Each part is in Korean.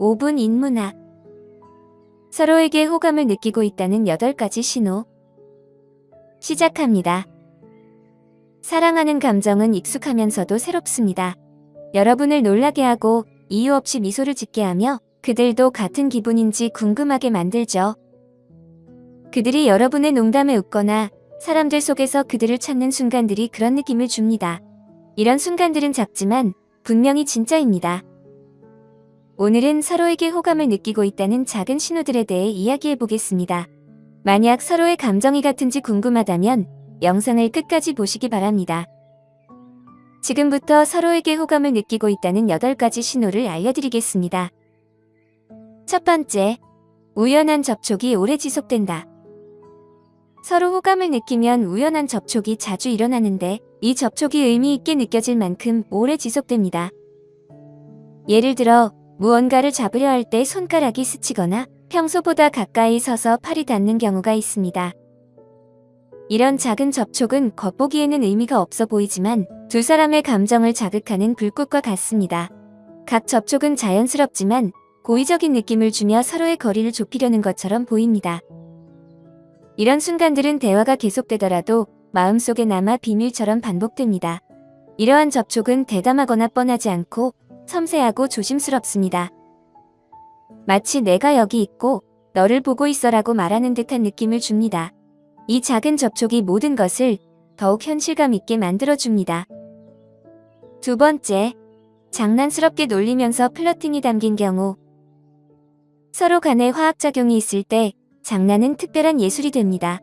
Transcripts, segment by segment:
5분 인문학. 서로에게 호감을 느끼고 있다는 8가지 신호. 시작합니다. 사랑하는 감정은 익숙하면서도 새롭습니다. 여러분을 놀라게 하고 이유 없이 미소를 짓게 하며 그들도 같은 기분인지 궁금하게 만들죠. 그들이 여러분의 농담에 웃거나 사람들 속에서 그들을 찾는 순간들이 그런 느낌을 줍니다. 이런 순간들은 작지만 분명히 진짜입니다. 오늘은 서로에게 호감을 느끼고 있다는 작은 신호들에 대해 이야기해 보겠습니다. 만약 서로의 감정이 같은지 궁금하다면 영상을 끝까지 보시기 바랍니다. 지금부터 서로에게 호감을 느끼고 있다는 8가지 신호를 알려드리겠습니다. 첫 번째, 우연한 접촉이 오래 지속된다. 서로 호감을 느끼면 우연한 접촉이 자주 일어나는데 이 접촉이 의미 있게 느껴질 만큼 오래 지속됩니다. 예를 들어 무언가를 잡으려 할 때 손가락이 스치거나 평소보다 가까이 서서 팔이 닿는 경우가 있습니다. 이런 작은 접촉은 겉보기에는 의미가 없어 보이지만 두 사람의 감정을 자극하는 불꽃과 같습니다. 각 접촉은 자연스럽지만 고의적인 느낌을 주며 서로의 거리를 좁히려는 것처럼 보입니다. 이런 순간들은 대화가 계속되더라도 마음속에 남아 비밀처럼 반복됩니다. 이러한 접촉은 대담하거나 뻔하지 않고 섬세하고 조심스럽습니다. 마치 내가 여기 있고 너를 보고 있어라고 말하는 듯한 느낌을 줍니다. 이 작은 접촉이 모든 것을 더욱 현실감 있게 만들어줍니다. 두 번째, 장난스럽게 놀리면서 플러팅이 담긴 경우. 서로 간에 화학작용이 있을 때 장난은 특별한 예술이 됩니다.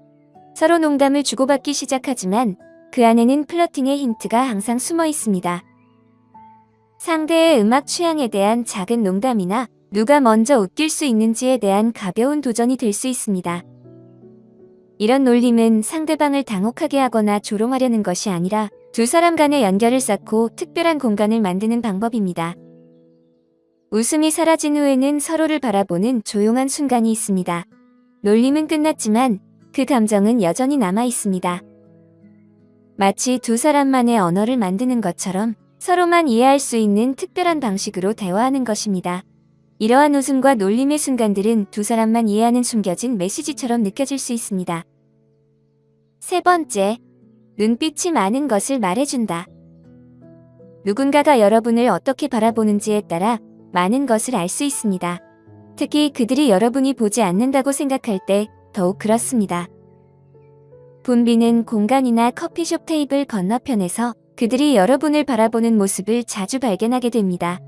서로 농담을 주고받기 시작하지만 그 안에는 플러팅의 힌트가 항상 숨어 있습니다. 상대의 음악 취향에 대한 작은 농담이나 누가 먼저 웃길 수 있는지에 대한 가벼운 도전이 될 수 있습니다. 이런 놀림은 상대방을 당혹하게 하거나 조롱하려는 것이 아니라 두 사람 간의 연결을 쌓고 특별한 공간을 만드는 방법입니다. 웃음이 사라진 후에는 서로를 바라보는 조용한 순간이 있습니다. 놀림은 끝났지만 그 감정은 여전히 남아 있습니다. 마치 두 사람만의 언어를 만드는 것처럼 서로만 이해할 수 있는 특별한 방식으로 대화하는 것입니다. 이러한 웃음과 놀림의 순간들은 두 사람만 이해하는 숨겨진 메시지처럼 느껴질 수 있습니다. 세 번째, 눈빛이 많은 것을 말해준다. 누군가가 여러분을 어떻게 바라보는지에 따라 많은 것을 알 수 있습니다. 특히 그들이 여러분이 보지 않는다고 생각할 때 더욱 그렇습니다. 붐비는 공간이나 커피숍 테이블 건너편에서 그들이 여러분을 바라보는 모습을 자주 발견하게 됩니다.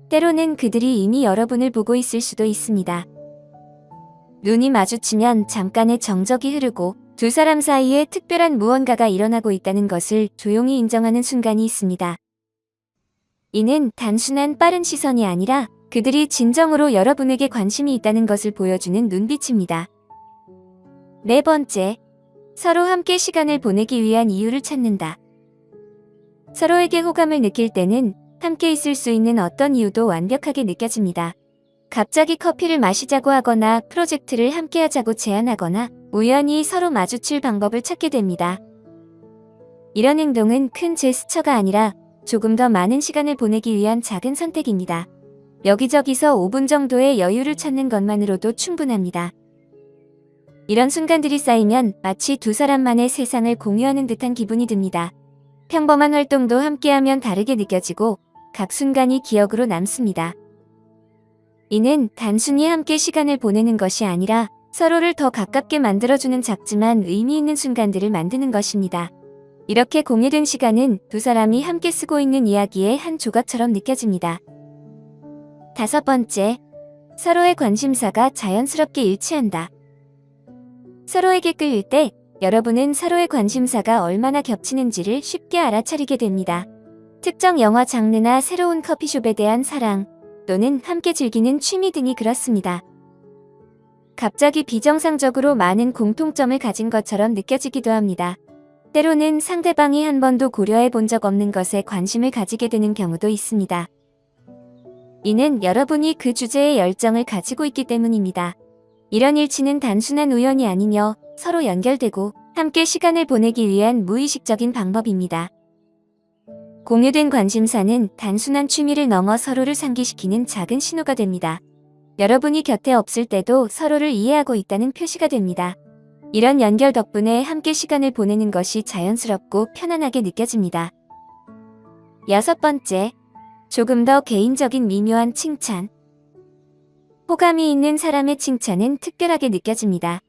때로는 그들이 이미 여러분을 보고 있을 수도 있습니다. 눈이 마주치면 잠깐의 정적이 흐르고 두 사람 사이에 특별한 무언가가 일어나고 있다는 것을 조용히 인정하는 순간이 있습니다. 이는 단순한 빠른 시선이 아니라 그들이 진정으로 여러분에게 관심이 있다는 것을 보여주는 눈빛입니다. 네 번째, 서로 함께 시간을 보내기 위한 이유를 찾는다. 서로에게 호감을 느낄 때는 함께 있을 수 있는 어떤 이유도 완벽하게 느껴집니다. 갑자기 커피를 마시자고 하거나 프로젝트를 함께 하자고 제안하거나 우연히 서로 마주칠 방법을 찾게 됩니다. 이런 행동은 큰 제스처가 아니라 조금 더 많은 시간을 보내기 위한 작은 선택입니다. 여기저기서 5분 정도의 여유를 찾는 것만으로도 충분합니다. 이런 순간들이 쌓이면 마치 두 사람만의 세상을 공유하는 듯한 기분이 듭니다. 평범한 활동도 함께하면 다르게 느껴지고 각 순간이 기억으로 남습니다. 이는 단순히 함께 시간을 보내는 것이 아니라 서로를 더 가깝게 만들어주는 작지만 의미 있는 순간들을 만드는 것입니다. 이렇게 공유된 시간은 두 사람이 함께 쓰고 있는 이야기의 한 조각처럼 느껴집니다. 다섯 번째, 서로의 관심사가 자연스럽게 일치한다. 서로에게 끌릴 때 여러분은 서로의 관심사가 얼마나 겹치는지를 쉽게 알아차리게 됩니다. 특정 영화 장르나 새로운 커피숍에 대한 사랑, 또는 함께 즐기는 취미 등이 그렇습니다. 갑자기 비정상적으로 많은 공통점을 가진 것처럼 느껴지기도 합니다. 때로는 상대방이 한 번도 고려해 본 적 없는 것에 관심을 가지게 되는 경우도 있습니다. 이는 여러분이 그 주제에 열정을 가지고 있기 때문입니다. 이런 일치는 단순한 우연이 아니며 서로 연결되고 함께 시간을 보내기 위한 무의식적인 방법입니다. 공유된 관심사는 단순한 취미를 넘어 서로를 상기시키는 작은 신호가 됩니다. 여러분이 곁에 없을 때도 서로를 이해하고 있다는 표시가 됩니다. 이런 연결 덕분에 함께 시간을 보내는 것이 자연스럽고 편안하게 느껴집니다. 6번째, 조금 더 개인적인 미묘한 칭찬. 호감이 있는 사람의 칭찬은 특별하게 느껴집니다.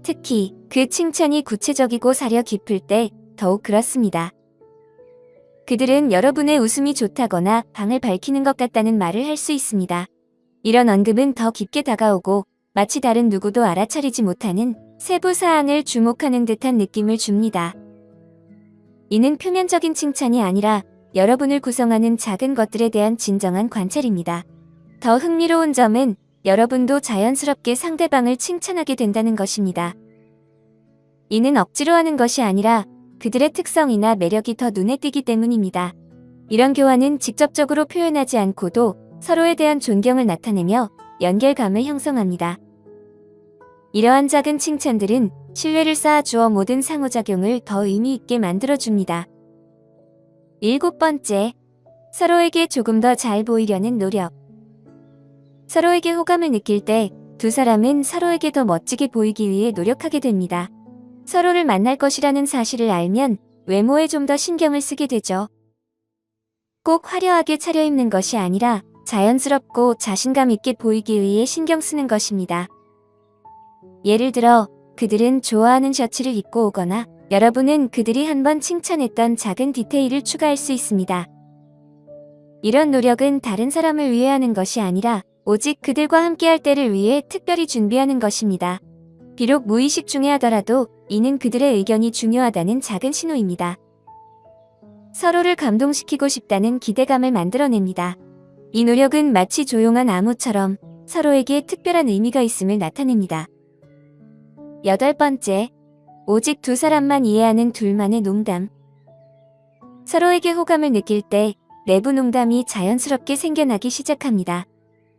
특히 그 칭찬이 구체적이고 사려 깊을 때 더욱 그렇습니다. 그들은 여러분의 웃음이 좋다거나 방을 밝히는 것 같다는 말을 할 수 있습니다. 이런 언급은 더 깊게 다가오고 마치 다른 누구도 알아차리지 못하는 세부 사항을 주목하는 듯한 느낌을 줍니다. 이는 표면적인 칭찬이 아니라 여러분을 구성하는 작은 것들에 대한 진정한 관찰입니다. 더 흥미로운 점은 여러분도 자연스럽게 상대방을 칭찬하게 된다는 것입니다. 이는 억지로 하는 것이 아니라 그들의 특성이나 매력이 더 눈에 띄기 때문입니다. 이런 교환은 직접적으로 표현하지 않고도 서로에 대한 존경을 나타내며 연결감을 형성합니다. 이러한 작은 칭찬들은 신뢰를 쌓아주어 모든 상호작용을 더 의미 있게 만들어줍니다. 7번째, 서로에게 조금 더 잘 보이려는 노력. 서로에게 호감을 느낄 때 두 사람은 서로에게 더 멋지게 보이기 위해 노력하게 됩니다. 서로를 만날 것이라는 사실을 알면 외모에 좀 더 신경을 쓰게 되죠. 꼭 화려하게 차려입는 것이 아니라 자연스럽고 자신감 있게 보이기 위해 신경 쓰는 것입니다. 예를 들어 그들은 좋아하는 셔츠를 입고 오거나 여러분은 그들이 한번 칭찬했던 작은 디테일을 추가할 수 있습니다. 이런 노력은 다른 사람을 위해 하는 것이 아니라 오직 그들과 함께할 때를 위해 특별히 준비하는 것입니다. 비록 무의식 중에 하더라도 이는 그들의 의견이 중요하다는 작은 신호입니다. 서로를 감동시키고 싶다는 기대감을 만들어냅니다. 이 노력은 마치 조용한 암호처럼 서로에게 특별한 의미가 있음을 나타냅니다. 8번째, 오직 두 사람만 이해하는 둘만의 농담. 서로에게 호감을 느낄 때 내부 농담이 자연스럽게 생겨나기 시작합니다.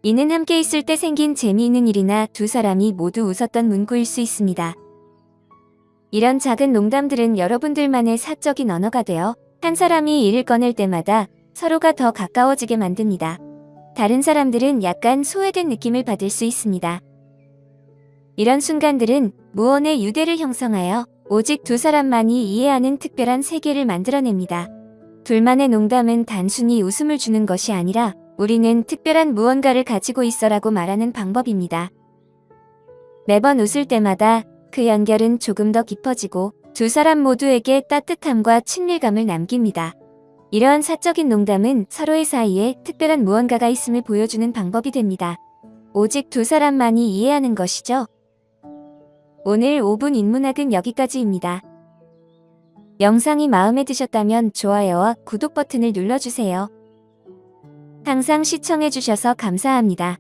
이는 함께 있을 때 생긴 재미있는 일이나 두 사람이 모두 웃었던 문구일 수 있습니다. 이런 작은 농담들은 여러분들만의 사적인 언어가 되어 한 사람이 이를 꺼낼 때마다 서로가 더 가까워지게 만듭니다. 다른 사람들은 약간 소외된 느낌을 받을 수 있습니다. 이런 순간들은 무언의 유대를 형성하여 오직 두 사람만이 이해하는 특별한 세계를 만들어냅니다. 둘만의 농담은 단순히 웃음을 주는 것이 아니라 우리는 특별한 무언가를 가지고 있어라고 말하는 방법입니다. 매번 웃을 때마다 그 연결은 조금 더 깊어지고 두 사람 모두에게 따뜻함과 친밀감을 남깁니다. 이러한 사적인 농담은 서로의 사이에 특별한 무언가가 있음을 보여주는 방법이 됩니다. 오직 두 사람만이 이해하는 것이죠. 오늘 5분 인문학은 여기까지입니다. 영상이 마음에 드셨다면 좋아요와 구독 버튼을 눌러주세요. 항상 시청해주셔서 감사합니다.